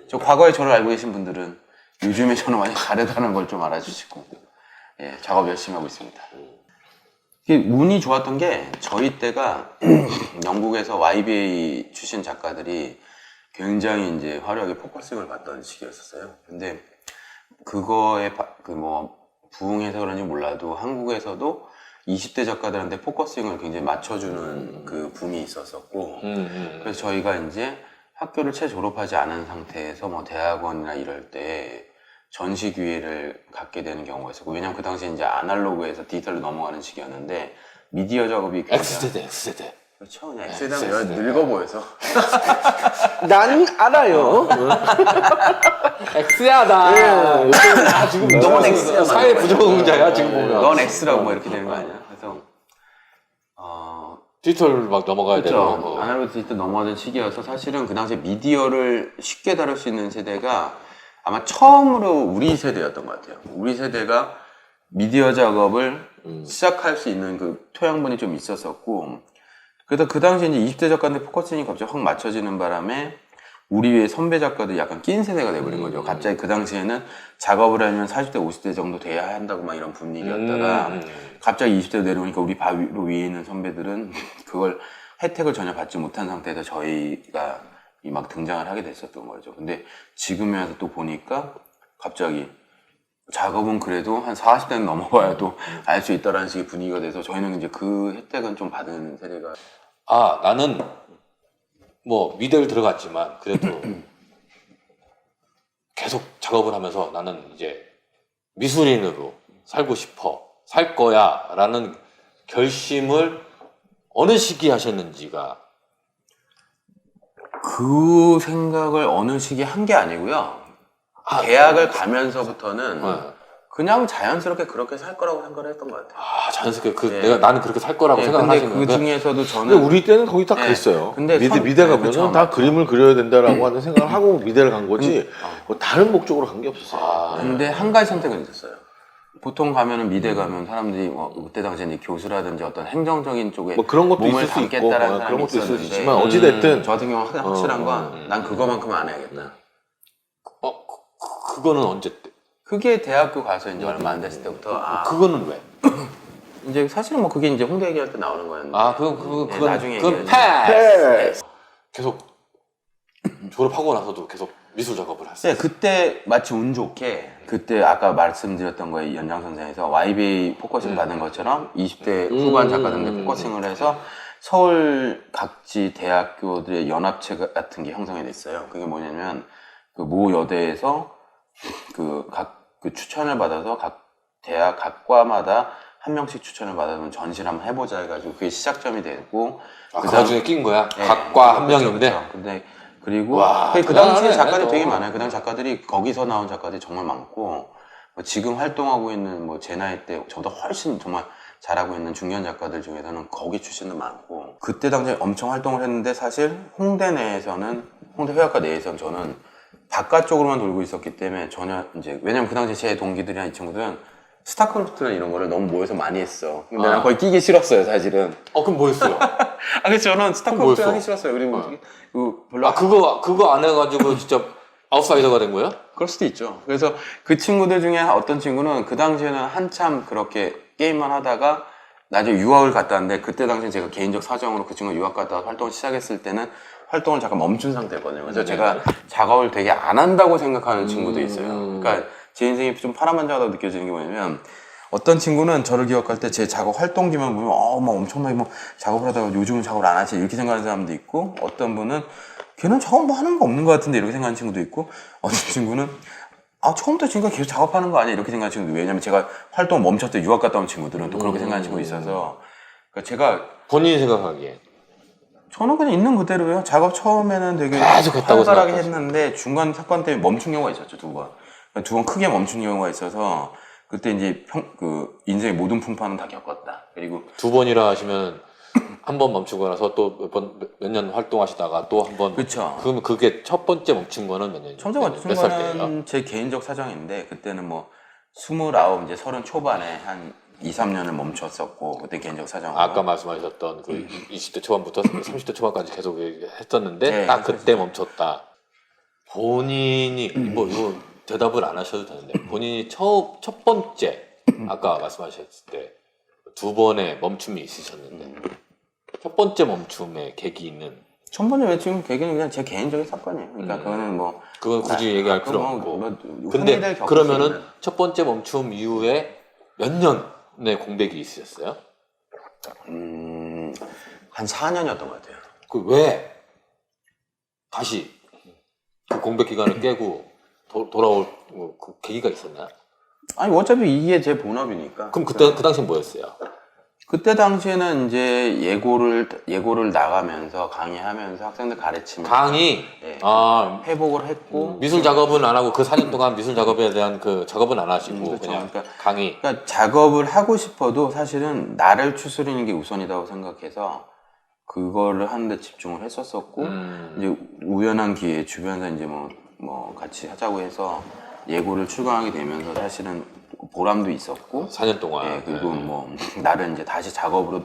저 과거에 저를 알고 계신 분들은 요즘에 저는 많이 다르다는 걸 좀 알아주시고, 예, 작업 열심히 하고 있습니다. 이게 운이 좋았던 게 저희 때가 영국에서 YBA 출신 작가들이 굉장히 이제 화려하게 포커싱을 받던 시기였었어요. 근데 그거에 부응해서 그런지 몰라도 한국에서도 20대 작가들한테 포커싱을 굉장히 맞춰주는 그 붐이 있었었고, 그래서 저희가 이제 학교를 채 졸업하지 않은 상태에서 뭐 대학원이나 이럴 때 전시 기회를 갖게 되는 경우가 있었고, 왜냐면 그 당시에 이제 아날로그에서 디지털로 넘어가는 시기였는데 미디어 작업이 굉장히 X세대. 그렇죠. 그냥 X세대는 늙어 보여서. 난 알아요. X야다. 요즘 지금 넌 X야. 사회 부적응자야 지금 보면. 넌 X라고 뭐 이렇게 되는 거 아니야? 그래서 디지털 막 넘어가야 되고. 그렇죠. 아날로그 디지털 넘어가던 시기여서 사실은 그 당시에 미디어를 쉽게 다룰 수 있는 세대가 아마 처음으로 우리 세대였던 것 같아요. 우리 세대가 미디어 작업을 시작할 수 있는 그 토양분이 좀 있었었고, 그래서 그 당시에 이제 20대 작가한테 포커싱이 갑자기 확 맞춰지는 바람에 우리 위에 선배 작가들이 약간 낀 세대가 돼버린 거죠. 갑자기 그 당시에는 작업을 하면 40대, 50대 정도 돼야 한다고 막 이런 분위기였다가 갑자기 20대로 내려오니까 우리 바로 위에 있는 선배들은 그걸 혜택을 전혀 받지 못한 상태에서 저희가 막 등장을 하게 됐었던 거죠. 근데 지금에 와서 또 보니까 갑자기 작업은 그래도 한 40대는 넘어봐야 또 알 수 있다라는 식의 분위기가 돼서 저희는 이제 그 혜택은 좀 받은 세대가. 나는 뭐 미대를 들어갔지만 그래도 계속 작업을 하면서 나는 이제 미술인으로 살고 싶어, 살 거야 라는 결심을 어느 시기에 하셨는지가. 그 생각을 어느 시기에 한 게 아니고요. 대학을 가면서부터는 그냥 자연스럽게 그렇게 살 거라고 생각을 했던 것 같아요. 자연스럽게 나는 그렇게 살 거라고 생각을 근데 하시는 그 건데. 중에서서 저는 근데 우리 때는 거의 다 그랬어요. 근데 미대 가면은 그쵸, 다 맞죠. 그림을 그려야 된다라고 하는 생각을 하고 미대를 간 거지 뭐 다른 목적으로 간 게 없었어요. 근데 한 가지 선택은 있었어요. 보통 가면은 미대 가면 사람들이 그때 당시에 이제 교수라든지 어떤 행정적인 쪽에 뭐 그런 것도 몸을 있을 수 있고 담겠다라는 그런 사람이 것도 있을 수 있었는데 있지만 어찌됐든 저 같은 경우는 확실한 건 난 그거만큼은 안 해야겠다. 그거는 언제 때? 그게 대학교 가서 이제 얼마 안 됐을 때부터 그거는 왜? 이제 사실은 뭐 그게 이제 홍대 얘기할 때 나오는 거였는데 그건 나중에 그건 얘기하죠. 패스. 계속 졸업하고 나서도 계속 미술 작업을 했어요. 네, 그때 마치 운 좋게 그때 아까 말씀드렸던 거에 연장선상에서 YBA 포커싱 받은 것처럼 20대 후반 작가들한테 포커싱을 해서 서울 각지 대학교들의 연합체 같은 게 형성이 됐어요. 그게 뭐냐면 그 모 여대에서 그 추천을 받아서 각 대학 각 과마다 한 명씩 추천을 받아서 전시를 한번 해보자 해가지고 그게 시작점이 되고 그 와중에 낀 거야? 네, 각과 한 그렇죠, 명인데. 그렇죠. 근데 그리고 와, 그 당시에 대단하네, 작가들이 너. 되게 많아요. 그 당시 작가들이 거기서 나온 작가들이 정말 많고 뭐 지금 활동하고 있는 뭐 제 나이 때 저보다 훨씬 정말 잘하고 있는 중견 작가들 중에서는 거기 출신도 많고 그때 당시에 엄청 활동을 했는데 사실 홍대 내에서는 홍대 회화과 내에서는 저는 바깥쪽으로만 돌고 있었기 때문에 전혀 이제 왜냐면 그 당시에 제 동기들이나 이 친구들은 스타크래프트나 이런 거를 너무 모여서 많이 했어. 근데 난 거의 끼기 싫었어요, 사실은. 그럼 뭐 했어요? 그래서 저는 스타크래프트 뭐였어? 하기 싫었어요. 그리고 별로 그거 안 해가지고 진짜 아웃사이더가 된 거야? 그럴 수도 있죠. 그래서 그 친구들 중에 어떤 친구는 그 당시에는 한참 그렇게 게임만 하다가 나중에 유학을 갔다 왔는데 그때 당시에 제가 개인적 사정으로 그 친구가 유학 갔다 활동을 시작했을 때는 활동을 잠깐 멈춘 상태였거든요. 그래서 제가 작업을 되게 안 한다고 생각하는 친구도 있어요. 그러니까 제 인생이 좀 파란만장하다고 느껴지는 게 뭐냐면 어떤 친구는 저를 기억할 때 제 작업 활동지만 보면 막 엄청나게 뭐 작업을 하다가 요즘은 작업을 안 하지 이렇게 생각하는 사람도 있고 어떤 분은 걔는 작업 뭐 하는 거 없는 것 같은데 이렇게 생각하는 친구도 있고 어떤 친구는 처음부터 지금까지 계속 작업하는 거 아니야 이렇게 생각하는 친구도 왜냐면 제가 활동을 멈췄을 때 유학 갔다 온 친구들은 또 그렇게 생각하는 친구도 있어서 그러니까 제가 본인이 생각하기에. 저는 그냥 있는 그대로요. 작업 처음에는 되게 계속 했다고 활발하게 생각하시죠. 했는데 중간 사건 때문에 멈춘 경우가 있었죠, 두 번. 두 번 크게 멈춘 경우가 있어서 그때 이제 인생의 모든 풍파는 다 겪었다. 그리고 두 번이라 하시면 한 번 멈추고 나서 또 몇 년 활동하시다가 또 한 번. 그쵸. 그러면 그게 첫 번째 멈춘 거는 몇 년이요? 처음에 멈춘 몇살 때예요? 거는 제 개인적 사정인데 그때는 뭐 29, 이제 30 초반에 한 2, 3년을 멈췄었고 그때 개인적 사정으로. 아까 말씀하셨던 그 20대 초반부터 30대 초반까지 계속 했었는데 네, 딱 그때 멈췄다. 본인이 뭐 이거 대답을 안 하셔도 되는데 본인이 첫 번째 아까 말씀하셨을 때 두 번의 멈춤이 있으셨는데 첫 번째 멈춤의 계기는 첫 번째 매칭 계기는 그냥 제 개인적인 사건이에요. 그러니까 그거는 뭐 그건 굳이 얘기할 필요 뭐, 없고. 뭐, 근데 흔히들 겪을 수 그러면은 있는. 첫 번째 멈춤 이후에 몇 년의 공백이 있으셨어요? 한 4년이었던 것 같아요. 그 왜 다시 그 공백 기간을 깨고 돌아올 그 계기가 있었나요? 아니 어차피 이게 제 본업이니까. 그럼 그때 그 당시엔 뭐였어요? 그때 당시에는 이제 예고를 나가면서 강의하면서 학생들 가르치면서 강의. 예, 아 회복을 했고 미술 작업은 안 하고 그 4년 동안 미술 작업에 대한 그 작업은 안 하시고 그렇죠. 그냥 그러니까 강의. 그러니까 작업을 하고 싶어도 사실은 나를 추스리는 게 우선이라고 생각해서 그거를 하는데 집중을 했었었고 이제 우연한 기회에 주변에서 이제 뭐 같이 하자고 해서 예고를 출강하게 되면서 사실은 보람도 있었고 4년 동안. 예, 그리고 뭐 나를 이제 다시 작업으로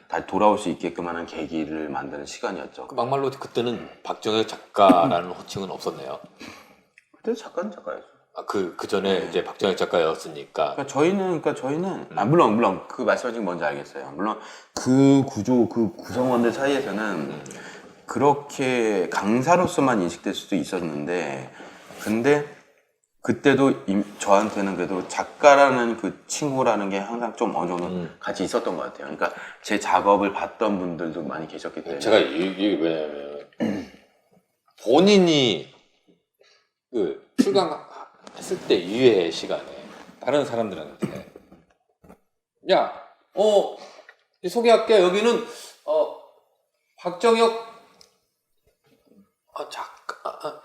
다시 돌아올 수 있게끔 하는 계기를 만드는 시간이었죠. 그 막말로 그때는 박정혁 작가라는 호칭은 없었네요. 그때 작가는 작가였죠. 아, 그 전에 이제 박정혁 작가였으니까. 그러니까 저희는 물론 그 말씀하신 게 뭔지 알겠어요. 물론 그 구조 그 구성원들 사이에서는 그렇게 강사로서만 인식될 수도 있었는데 근데 그때도 저한테는 그래도 작가라는 그 친구라는 게 항상 좀 어느 정도 같이 있었던 것 같아요. 그러니까 제 작업을 봤던 분들도 많이 계셨기 때문에 제가 이게 왜냐면 본인이 그 출강했을 때 이외의 시간에 다른 사람들한테 야, 소개할게. 여기는 박정혁 작가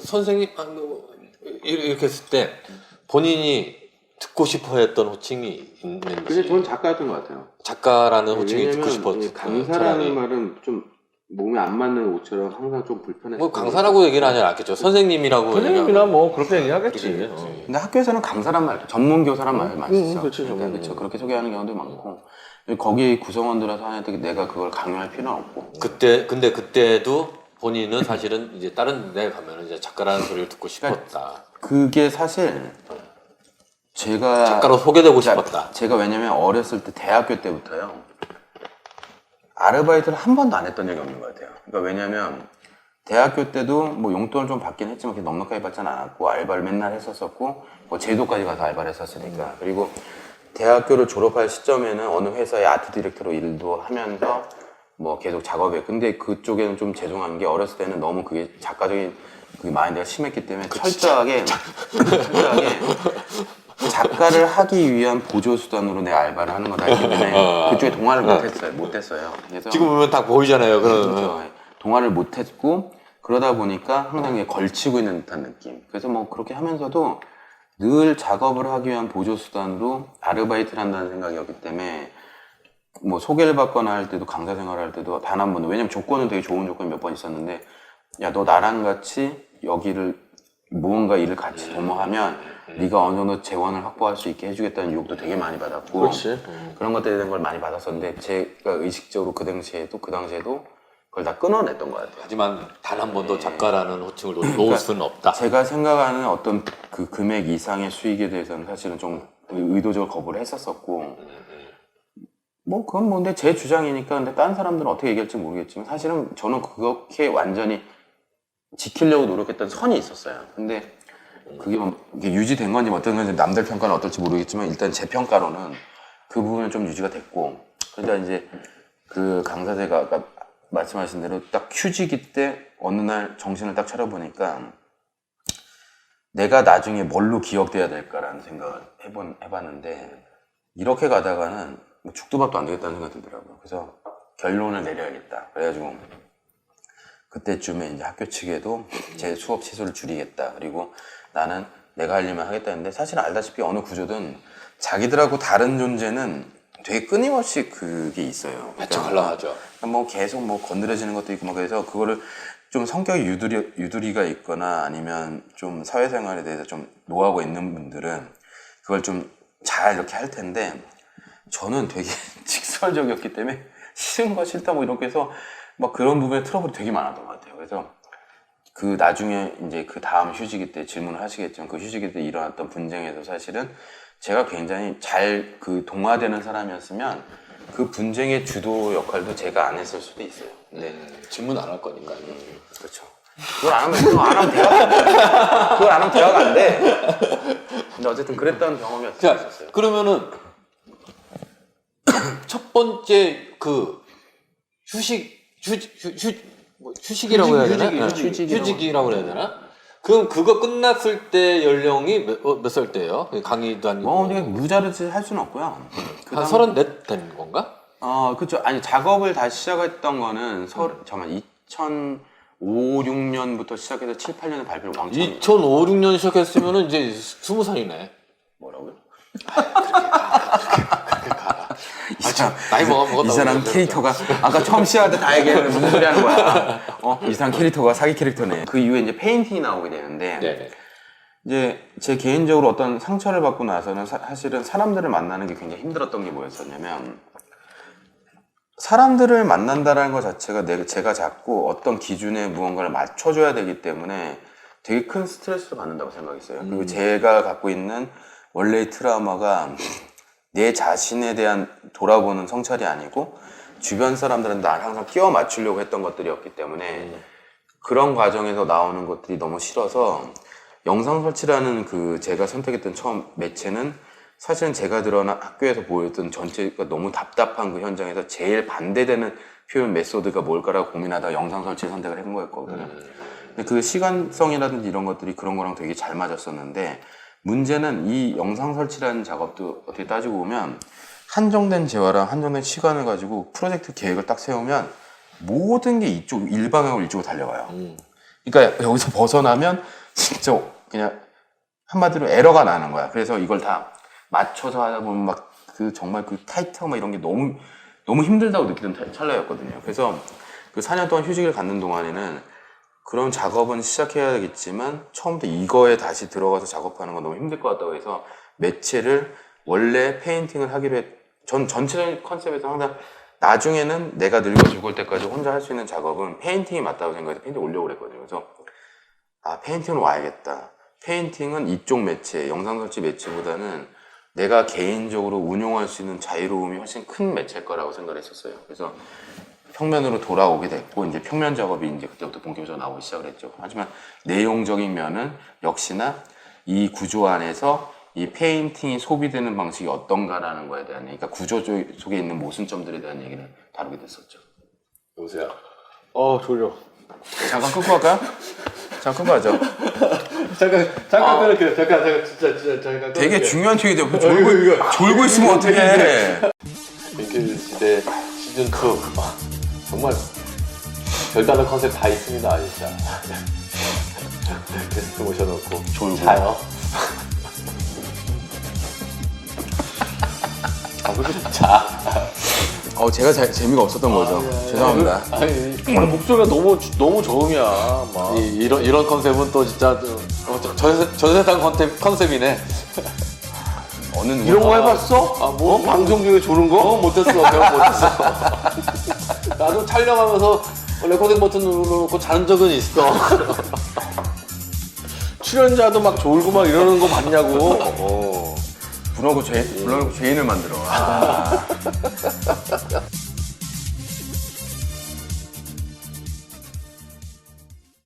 선생님 이렇게 했을 때 본인이 듣고 싶어했던 호칭이 있는지. 근데 저는 작가였던 것 같아요. 작가라는 호칭이 듣고 왜냐면 싶었던 강사라는 말은 좀 몸에 안 맞는 옷처럼 항상 좀 불편했어요. 뭐 강사라고 얘기는 하지 않겠죠. 선생님이라고 선생님이나 뭐 그렇게 얘기하겠지. 얘기하겠지. 근데 학교에서는 강사란 말, 전문 교사란 말을 많이 쓰죠. 그렇죠, 그러니까 전문. 그렇죠. 그렇게 소개하는 경우도 많고 거기 구성원들한테 하는데 내가 그걸 강요할 필요는 없고. 근데 그때도 본인은 사실은 이제 다른 데 가면은 이제 작가라는 소리를 듣고 싶었다. 그게 사실 제가 작가로 소개되고 싶었다. 제가 왜냐면 어렸을 때 대학교 때부터요 아르바이트를 한 번도 안 했던 적이 없는 것 같아요. 그러니까 왜냐면 대학교 때도 뭐 용돈을 좀 받긴 했지만 그렇게 넉넉하게 받지는 않았고 알바를 맨날 했었었고 뭐 제도까지 가서 알바를 했었으니까 그리고 대학교를 졸업할 시점에는 어느 회사의 아트 디렉터로 일도 하면서 뭐 계속 작업해. 근데 그쪽에는 좀 죄송한 게 어렸을 때는 너무 그게 작가적인 그 마인드가 심했기 때문에 철저하게 작가를 하기 위한 보조 수단으로 내 알바를 하는 거다 했기 때문에 그쪽에 동화를 못했어요. 그래서 지금 보면 딱 보이잖아요. 그렇죠. 동화를 못했고 그러다 보니까 항상 이게 걸치고 있는 듯한 느낌. 그래서 뭐 그렇게 하면서도 늘 작업을 하기 위한 보조 수단으로 아르바이트를 한다는 생각이었기 때문에 뭐 소개를 받거나 할 때도 강사 생활을 할 때도 단 한 번도 왜냐면 조건은 되게 좋은 조건이 몇 번 있었는데 야 너 나랑 같이 여기를 무언가 일을 같이 도모하면 네가 어느 정도 재원을 확보할 수 있게 해주겠다는 유혹도 되게 많이 받았고 그렇지. 그런 것들에 대한 걸 많이 받았었는데 제가 의식적으로 그 당시에도 그걸 다 끊어냈던 것 같아요. 하지만 단 한 번도 작가라는 호칭을 놓을 수는 없다. 제가 생각하는 어떤 그 금액 이상의 수익에 대해서는 사실은 좀 의도적으로 거부를 했었었고 뭐 그건 뭐 근데 제 주장이니까 근데 다른 사람들은 어떻게 얘기할지 모르겠지만 사실은 저는 그렇게 완전히 지키려고 노력했던 선이 있었어요. 근데 그게 뭐 이게 유지된 건지 어떤 건지 남들 평가는 어떨지 모르겠지만 일단 제 평가로는 그 부분은 좀 유지가 됐고 그러니까 이제 그 강사제가 아까 말씀하신 대로 딱 휴직이 때 어느 날 정신을 딱 차려보니까 내가 나중에 뭘로 기억돼야 될까라는 생각을 해봤는데 이렇게 가다가는 뭐 죽도 밥도 안 되겠다는 생각이 들더라고요. 그래서 결론을 내려야겠다. 그래가지고 그때쯤에 이제 학교 측에도 제 수업 취소를 줄이겠다. 그리고 나는 내가 할 일만 하겠다 했는데 사실 알다시피 어느 구조든 자기들하고 다른 존재는 되게 끊임없이 그게 있어요. 배척하려고 하죠. 뭐 계속 뭐 건드려지는 것도 있고 뭐 그래서 그거를 좀 성격이 유두리가 있거나 아니면 좀 사회생활에 대해서 좀 노하우가 있는 분들은 그걸 좀 잘 이렇게 할 텐데 저는 되게 직설적이었기 때문에 싫은 거 싫다 뭐 이렇게 해서 막 그런 부분에 트러블이 되게 많았던 것 같아요. 그래서 그 나중에 이제 그 다음 휴직기 때 질문을 하시겠지만 그 휴직기 때 일어났던 분쟁에서 사실은 제가 굉장히 잘 그 동화되는 사람이었으면 그 분쟁의 주도 역할도 제가 안 했을 수도 있어요. 근데 질문 안 할 거니까요. 그렇죠. 그걸 안 하면 대화가 안 돼. 그걸 안 하면 대화가 안 돼. 근데 어쨌든 그랬던 경험이 자, 있었어요. 그러면은 첫 번째 그 휴식이라고 해야 되나? 휴직이라고 해야 되나? 그럼 그거 끝났을 때 연령이 몇 살 때예요? 강의도 아니고. 뭐 이게 무자르지 할 수는 없고요. 한 34 된 건가? 그렇죠. 아니 작업을 다시 시작했던 거는 잠깐 2005, 6년부터 시작해서 7, 8년에 발표를 왕창. 2005, 6년 시작했으면은 이제 20살이네. 뭐라고요? 그렇게 가. 이 사람 나이 먹었다고. 이 사람 캐릭터가 아까 처음 시작할 때 다 얘기했는데 무슨 소리 하는 거야? 이 사람 캐릭터가 사기 캐릭터네. 그 이후에 이제 페인팅이 나오게 되는데 네네. 이제 제 개인적으로 어떤 상처를 받고 나서는 사실은 사람들을 만나는 게 굉장히 힘들었던 게 뭐였었냐면 사람들을 만난다는 것 자체가 제가 자꾸 어떤 기준에 무언가를 맞춰줘야 되기 때문에 되게 큰 스트레스를 받는다고 생각했어요. 그리고 제가 갖고 있는 원래의 트라우마가 내 자신에 대한 돌아보는 성찰이 아니고 주변 사람들한테 날 항상 끼워 맞추려고 했던 것들이었기 때문에 그런 과정에서 나오는 것들이 너무 싫어서 영상 설치라는 그 제가 선택했던 처음 매체는 사실은 제가 들어나 학교에서 보였던 전체가 너무 답답한 그 현장에서 제일 반대되는 표현 메소드가 뭘까라고 고민하다가 영상 설치 선택을 한 거였거든요. 근데 그 시간성이라든지 이런 것들이 그런 거랑 되게 잘 맞았었는데 문제는 이 영상 설치라는 작업도 어떻게 따지고 보면 한정된 재화랑 한정된 시간을 가지고 프로젝트 계획을 딱 세우면 모든 게 이쪽 일방향으로 이쪽으로 달려가요. 그러니까 여기서 벗어나면 진짜 그냥 한마디로 에러가 나는 거야. 그래서 이걸 다 맞춰서 하다 보면 막 그 정말 그 타이트하고 막 이런 게 너무 힘들다고 느끼던 찰나였거든요. 그래서 그 4년 동안 휴직을 갖는 동안에는 그런 작업은 시작해야겠지만 처음부터 이거에 다시 들어가서 작업하는 건 너무 힘들 것 같다고 해서 매체를 원래 페인팅을 하기로 전 전체적인 컨셉에서 항상 나중에는 내가 늙어 죽을 때까지 혼자 할 수 있는 작업은 페인팅이 맞다고 생각해서 페인팅 올려고 그랬거든요. 그래서 페인팅은 와야겠다. 페인팅은 이쪽 매체, 영상 설치 매체보다는 내가 개인적으로 운용할 수 있는 자유로움이 훨씬 큰 매체일 거라고 생각을 했었어요. 그래서 평면으로 돌아오게 됐고 이제 평면 작업이 이제 그때부터 본격적으로 나오기 시작을 했죠. 하지만 내용적인 면은 역시나 이 구조 안에서 이 페인팅이 소비되는 방식이 어떤가라는 거에 대한 그러니까 구조 속에 있는 모순점들에 대한 얘기를 다루게 됐었죠. 여보세요? 졸려. 잠깐 끊고 할까요? 잠깐 끊고 하죠. 잠깐 끊을게요. 잠깐 잠깐. 되게 중요한 얘기죠. 졸고 있으면 어떡해. 링크 시대 시즌 2 정말 별다른 컨셉 다 있습니다, 진짜. 게스트 모셔놓고 졸고. 자요. 자. 제가 재미가 없었던 거죠. 죄송합니다. 아니, 목소리가 너무 저음이야. 막. 이런 컨셉은 또 진짜 전 세상 컨셉이네. 어느 누가 이런 거 해봤어? 방송 중에 조는 거? 못했어. 내가 못했어. 나도 촬영하면서 레코딩 버튼 눌러놓고 자는 적은 있어. 출연자도 막 졸고 막 이러는 거 봤냐고. 불러놓고 죄인을 만들어.